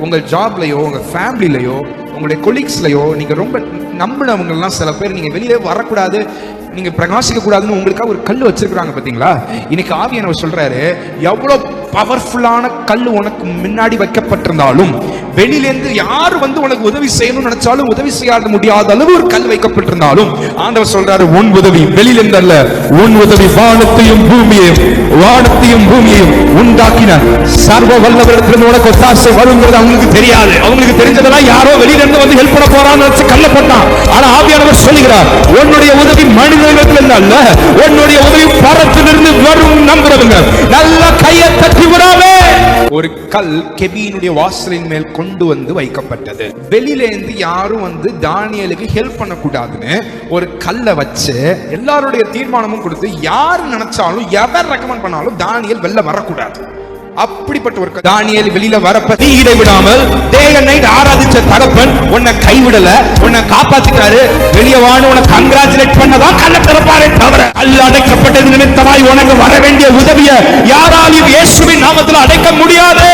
உங்கள் ஜாப்லையோ உங்க ஃபேமிலிலையோ உங்களுடைய கொலீக்ஸ்லையோ நீங்க ரொம்ப நம்பினவங்கலாம் சில பேர் நீங்க வெளியே வரக்கூடாது, நீங்க பிரகாசிக்க கூடாதுன்னு உங்களுக்காக ஒரு கல் வச்சிருக்காங்க பாத்தீங்களா. இன்னைக்கு ஆவியானவர் சொல்றாரு, எவ்வளவு பவர்ஃபுல்லான கல் உனக்கு முன்னாடி வைக்கப்பட்டிருந்தாலும், வெளியிலேருந்து யாரு வந்து உனக்கு உதவி செய்யணும்னு நினைச்சாலும் உதவி செய்ய முடியாத அளவு ஒரு கல் வைக்கப்பட்டிருந்தாலும் ஆண்டவர் சொல்றாரு, உன் உதவி வெளியிலிருந்து அல்ல, உன் உதவி வானத்தையும் பூமியையும் உண்டாக்கின சர்வ வல்லவரிடத்திலிருந்து உனக்கு ஒத்தாசை வருங்கிறது அவங்களுக்கு தெரியாது. அவங்களுக்கு தெரிஞ்சதெல்லாம் யாரோ வெளியிலிருந்து வந்து ஹெல்ப் பண்ண போறான்னு நினைச்சு கல்ல போட்டான். ஆனா ஆவியானவர் சொல்லுகிறார், உன்னுடைய உதவி மனிதர்களிடத்திலிருந்து அல்ல, உன்னுடைய உதவி பரத்திலிருந்து வரும். நம்புறவங்க நல்ல கையை தட்டி விடாமே. ஒரு கல் கெபியினுடைய வாசலின் மேல் கொண்டு வந்து வைக்கப்பட்டது. வெளியிலேருந்து யாரும் வந்து தானியேலுக்கு ஹெல்ப் பண்ணக்கூடாதுன்னு ஒரு கல்லை வச்சு எல்லாருடைய தீர்மானமும் கொடுத்து யார் நினைச்சாலும் எவர் ரெக்கமெண்ட் பண்ணாலும் தானியேல் வெளில வரக்கூடாது. அப்படிப்பட்ட ஒரு தானியேல் வெளியில வரப்ப நீ இடைவிடாமல் டே அண்ட் நைட் ஆராதிச்ச தகப்பன் உன்னை கைவிடல, உன்னை காப்பாத்திட்டாரு. வெளியே வான்னு உனக்கு கங்க்ராச்சுலேட் பண்ணதான் கல்ல திறப்பாரே தவிர அல்ல அடைக்கப்பட்டது நிமித்தமாய் உனக்கு வர வேண்டிய உதவியை யாராலும் இயேசுவின் நாமத்தில் அடைக்க முடியாது.